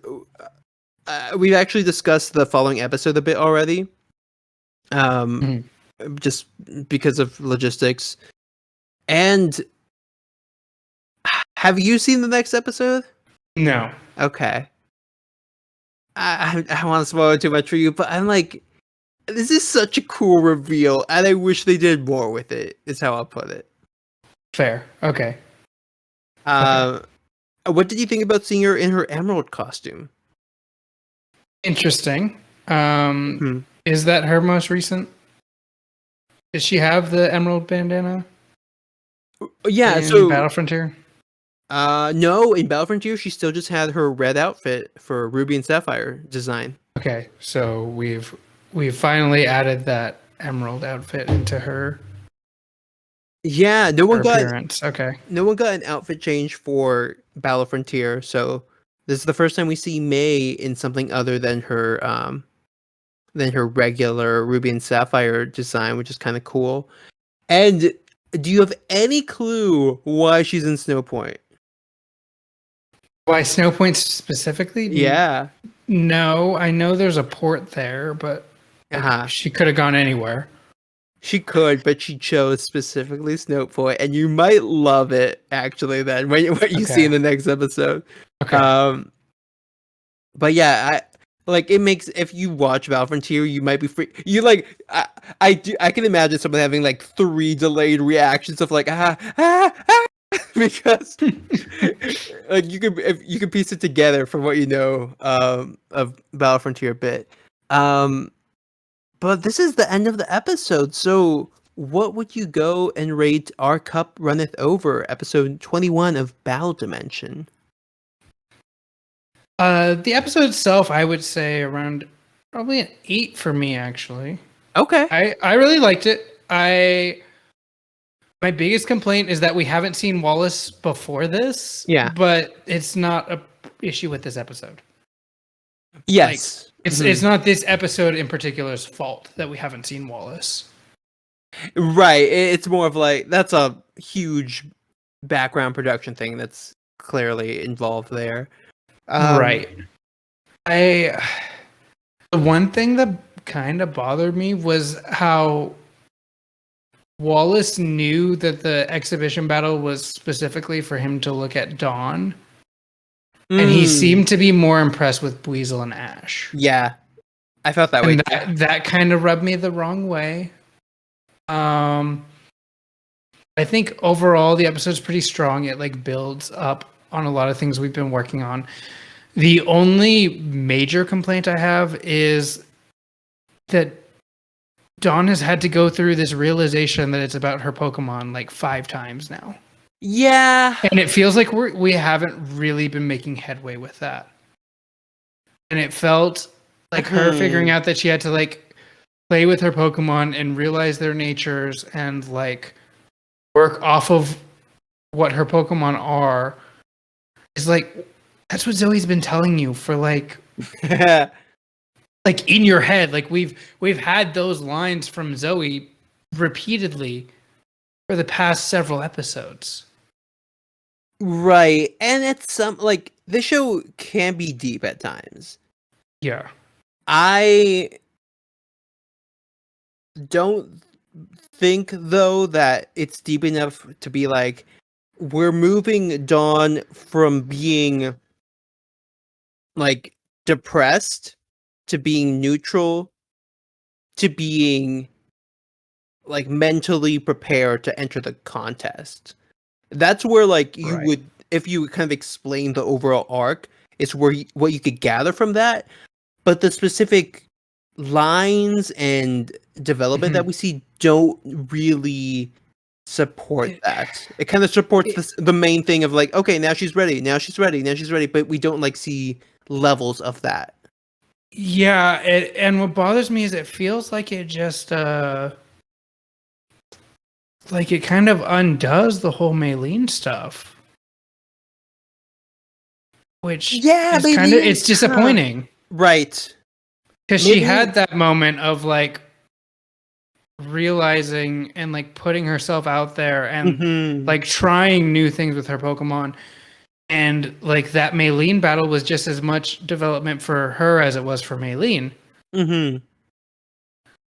we've actually discussed the following episode a bit already. Just because of logistics. And have you seen the next episode? No. Okay. I don't want to spoil it too much for you, but I'm like, this is such a cool reveal, and I wish they did more with it, is how I'll put it. Fair. Okay. What did you think about seeing her in her emerald costume? Interesting. Is that her most recent? Does she have the emerald bandana? Yeah, in Battle Frontier? No, in Battle Frontier, she still just had her red outfit for Ruby and Sapphire design. Okay, so we've finally added that emerald outfit into her. Yeah, no one got an outfit change for Battle Frontier, so this is the first time we see May in something other than her regular Ruby and Sapphire design, which is kind of cool. And do you have any clue why she's in Snowpoint? Why Snowpoint specifically? Yeah. No, I know there's a port there, but she could have gone anywhere. She could, but she chose specifically Snowpoint, and you might love it actually. Then what you see in the next episode. Okay. But yeah, it makes, if you watch Battle Frontier, you might be free. You like, I can imagine someone having like 3 delayed reactions of like because like you could piece it together from what you know of Battle Frontier a bit. But this is the end of the episode. So what would you go and rate Our Cup Runneth Over, episode 21 of Battle Dimension? The episode itself, I would say around probably an 8 for me, actually. Okay. I really liked it. My biggest complaint is that we haven't seen Wallace before this. Yeah. But it's not a issue with this episode. Yes. Like, it's not this episode in particular's fault that we haven't seen Wallace. Right. It's more of like, that's a huge background production thing that's clearly involved there. Right. The one thing that kind of bothered me was how Wallace knew that the exhibition battle was specifically for him to look at Dawn. And he seemed to be more impressed with Weasel and Ash. Yeah. I felt that way. That kind of rubbed me the wrong way. I think overall the episode's pretty strong. It like builds up on a lot of things we've been working on. The only major complaint I have is that Dawn has had to go through this realization that it's about her Pokemon like 5 times now. Yeah. And it feels like we haven't really been making headway with that. And it felt like her figuring out that she had to like play with her Pokemon and realize their natures and like work off of what her Pokemon are is like, that's what Zoe's been telling you for like like in your head. Like we've had those lines from Zoe repeatedly for the past several episodes. Right. And it's like this show can be deep at times. Yeah. I don't think though that it's deep enough to be like we're moving Dawn from being like depressed to being neutral to being like mentally prepared to enter the contest. That's where like you would, if you kind of explain the overall arc, it's where what you could gather from that. But the specific lines and development that we see don't really support that. It kind of supports the main thing of like, okay, now she's ready, but we don't like see levels of that. Yeah, and what bothers me is it feels like it just like it kind of undoes the whole Maylene stuff. Which is kind of it's disappointing. Right. Because she had that moment of like realizing and like putting herself out there and like trying new things with her Pokemon. And like that Maylene battle was just as much development for her as it was for Maylene. And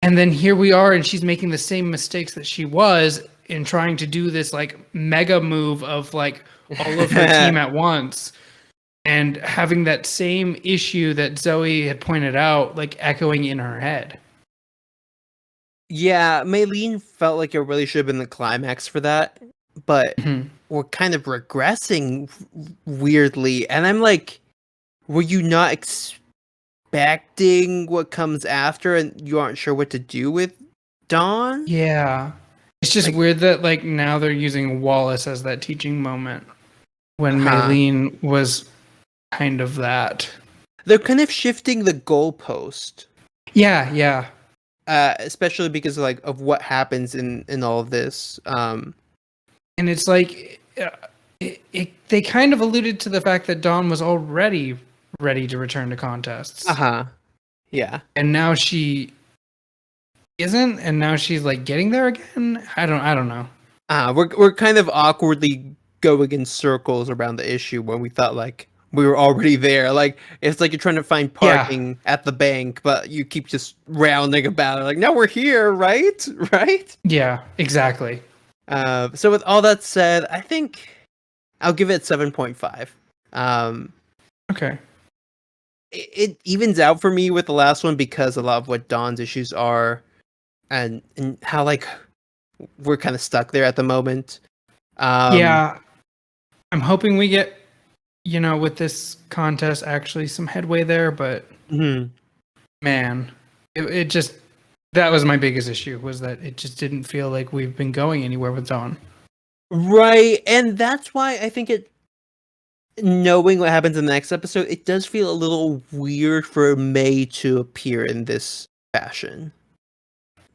then here we are, and she's making the same mistakes that she was in trying to do this like mega move of like all of her team at once. And having that same issue that Zoe had pointed out, like echoing in her head. Yeah, Maylene felt like it really should have been the climax for that, but we're kind of regressing weirdly. And I'm like, were you not expecting what comes after and you aren't sure what to do with Dawn? Yeah. It's just like, weird that like now they're using Wallace as that teaching moment when Maylene was kind of that. They're kind of shifting the goalpost. Yeah. Especially because of what happens in all of this. And it's like they kind of alluded to the fact that Dawn was already ready to return to contests. Yeah. And now she isn't, and now she's like getting there again. I don't know. We're kind of awkwardly going in circles around the issue when we thought like we were already there. Like it's like you're trying to find parking at the bank, but you keep just rounding about it. Like, no, we're here, right? Right? Yeah, exactly. So with all that said, I think I'll give it 7.5. Okay. It evens out for me with the last one because a lot of what Dawn's issues are, and how like we're kind of stuck there at the moment. Yeah. I'm hoping we get, with this contest, actually some headway there. But man, it just, that was my biggest issue, was that it just didn't feel like we've been going anywhere with Dawn. Right, and that's why I think knowing what happens in the next episode, it does feel a little weird for May to appear in this fashion.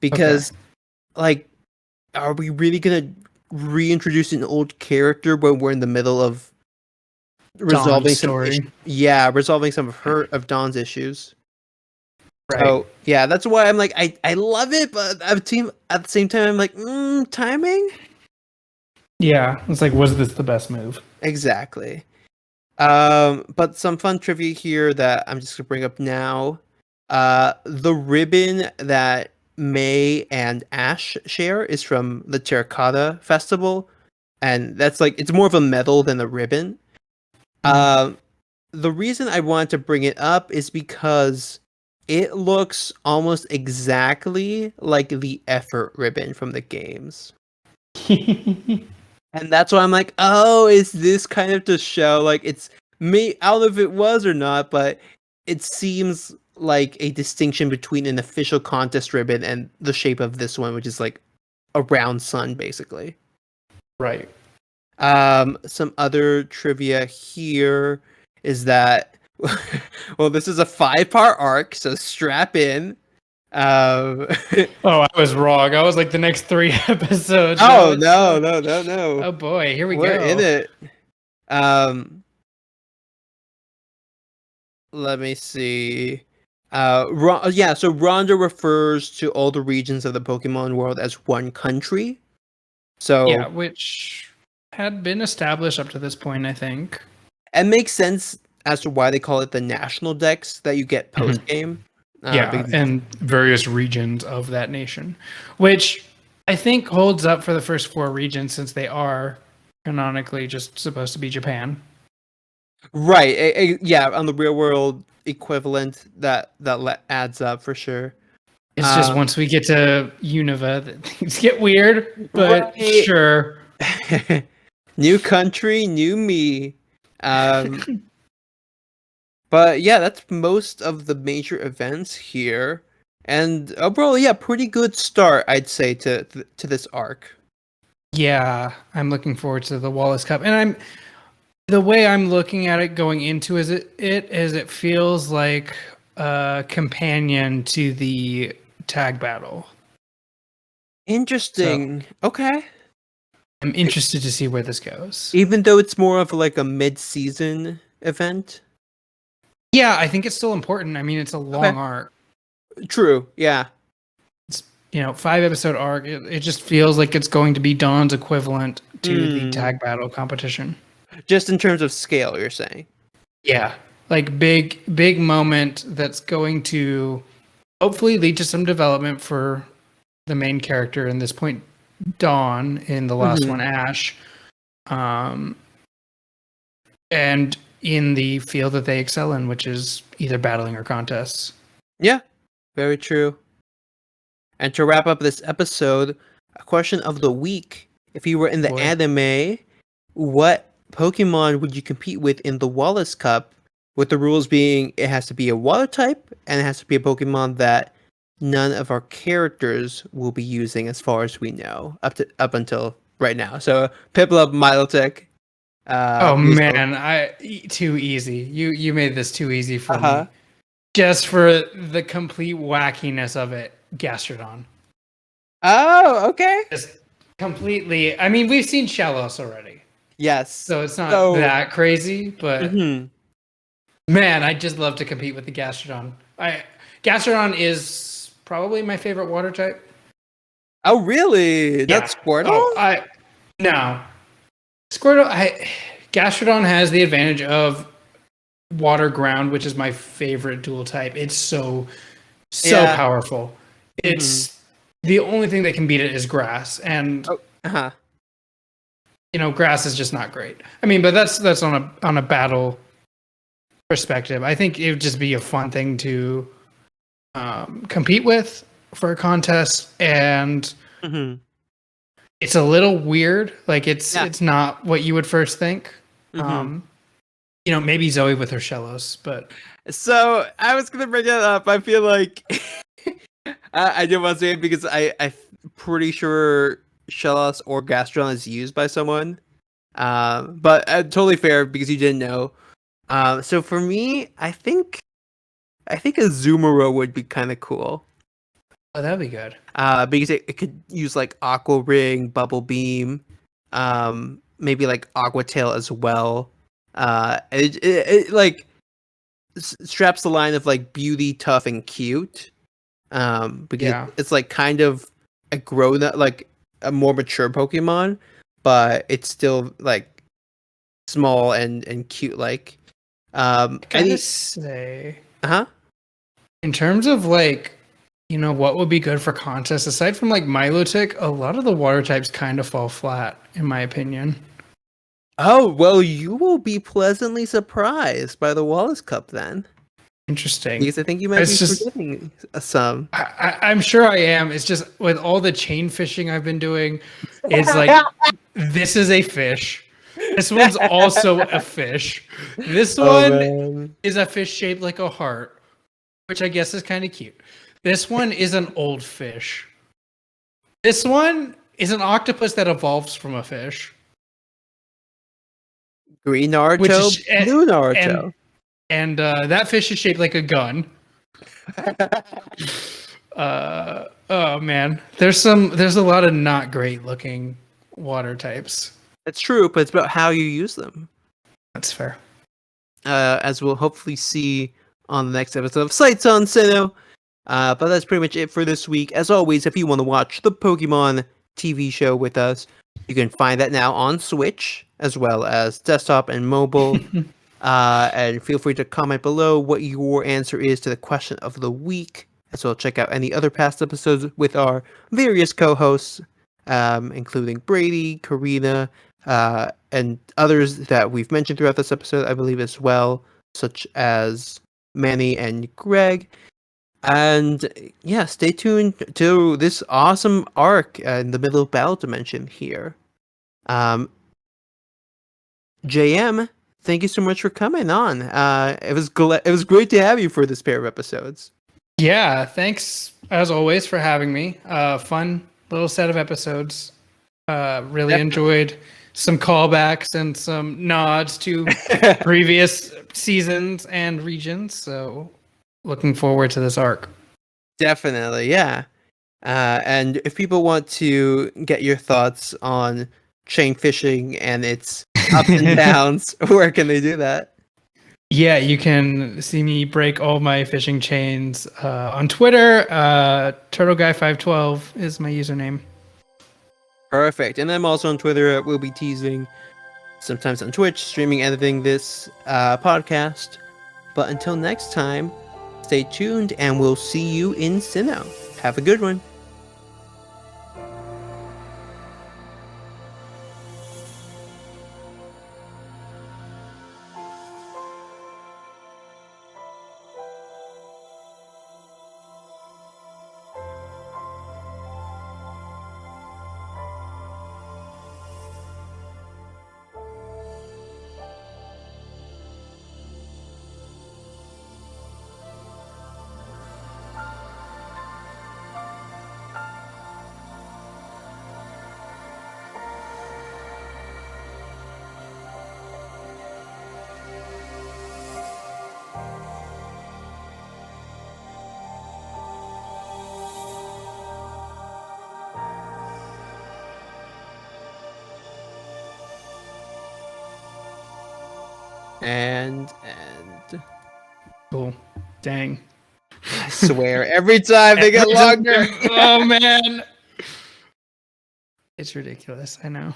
Because, are we really gonna reintroduce an old character when we're in the middle of resolving resolving some of Dawn's issues? Right. So yeah, that's why I'm like, I love it, but at the same time, I'm like, timing. Yeah, it's like, was this the best move? Exactly. But some fun trivia here that I'm just gonna bring up now. The ribbon that May and Ash share is from the Terracotta Festival, and that's it's more of a medal than a ribbon. The reason I wanted to bring it up is because it looks almost exactly like the effort ribbon from the games. And that's why I'm like, oh, is this kind of to show it's me? I don't know if it was or not, but it seems like a distinction between an official contest ribbon and the shape of this one, which is like a round sun, basically. Right. Some other trivia here is that, well, this is a 5-part arc, so strap in. Oh, I was wrong. I was like the next 3 episodes. Oh, no. Oh boy, here we go. We're in it. Let me see. So Rhonda refers to all the regions of the Pokemon world as one country. So yeah, which had been established up to this point, I think. It makes sense as to why they call it the national dex that you get post-game. And various regions of that nation, which I think holds up for the first 4 regions, since they are canonically just supposed to be Japan. Right. On the real world equivalent, that adds up for sure. It's just once we get to Unova that things get weird, but sure. New country, new me. But yeah, that's most of the major events here. And overall, pretty good start, I'd say, to this arc. Yeah, I'm looking forward to the Wallace Cup. And the way I'm looking at it going into it feels like a companion to the tag battle. Interesting. So, okay. I'm interested to see where this goes. Even though it's more of like a mid-season event? Yeah, I think it's still important. I mean, it's a long arc. True, yeah. It's 5-episode arc. It just feels like it's going to be Dawn's equivalent to the tag battle competition. Just in terms of scale, you're saying? Yeah, like big moment that's going to hopefully lead to some development for the main character, in this point, Dawn, in the last one, Ash. And in the field that they excel in, which is either battling or contests. Yeah, very true. And to wrap up this episode, a question of the week. If you were in the anime, what Pokemon would you compete with in the Wallace Cup? With the rules being it has to be a water type, and it has to be a Pokemon that none of our characters will be using as far as we know, up until right now. So Piplup, Milotic. Too easy. You made this too easy for me. Just for the complete wackiness of it, Gastrodon. Oh, okay. Just completely. I mean, we've seen Shellos already. Yes. So it's not that crazy, but man, I'd just love to compete with the Gastrodon. Gastrodon is probably my favorite water type. Oh, really? That's Squirtle? No. Squirtle, Gastrodon has the advantage of water ground, which is my favorite dual type. It's so powerful. It's the only thing that can beat it is grass, and grass is just not great. I mean, but that's on a battle perspective. I think it would just be a fun thing to compete with for a contest, and it's a little weird. Like it's not what you would first think. Maybe Zoe with her Shellos, but so I was gonna bring that up. I feel like I didn't want to say it because I'm pretty sure Shellos or Gastron is used by someone. But totally fair because you didn't know. So for me, I think a Zumaro would be kind of cool. Oh, that'd be good. Because it could use like Aqua Ring, Bubble Beam, maybe like Aqua Tail as well. It like straps the line of like beauty, tough, and cute. Because it's like kind of a grown up, like a more mature Pokemon, but it's still like small and cute. Like, I gotta say, in terms of like, what would be good for contests aside from like Milotic, a lot of the water types kind of fall flat, in my opinion. Oh, well, you will be pleasantly surprised by the Wallace Cup then. Interesting. Because I think you might be forgetting some. I'm sure I am. It's just with all the chain fishing I've been doing, it's like, this is a fish. This one's also a fish. This one is a fish shaped like a heart, which I guess is kind of cute. This one is an old fish. This one is an octopus that evolves from a fish. Green Naruto, blue Naruto. And that fish is shaped like a gun. Oh man, there's a lot of not great looking water types. It's true, but it's about how you use them. That's fair. As we'll hopefully see on the next episode of Sights on Sinnoh. But that's pretty much it for this week. As always, if you want to watch the Pokemon TV show with us, you can find that now on Switch, as well as desktop and mobile. And feel free to comment below what your answer is to the question of the week. As well, check out any other past episodes with our various co-hosts, including Brady, Karina, and others that we've mentioned throughout this episode, I believe, as well, such as Manny and Greg. And yeah, stay tuned to this awesome arc in the middle of Battle Dimension here. JM, thank you so much for coming on. It was great to have you for this pair of episodes. Yeah, thanks as always for having me. Fun little set of episodes. Really enjoyed some callbacks and some nods to previous seasons and regions. So looking forward to this arc. Definitely, yeah. And if people want to get your thoughts on chain fishing and its ups and downs, where can they do that? Yeah, you can see me break all my fishing chains on Twitter. TurtleGuy512 is my username. Perfect. And I'm also on Twitter. We'll be teasing sometimes on Twitch, streaming, editing this podcast. But until next time, stay tuned and we'll see you in Sinnoh. Have a good one. And cool. Dang. I swear, every time they get longer. Oh man. It's ridiculous, I know.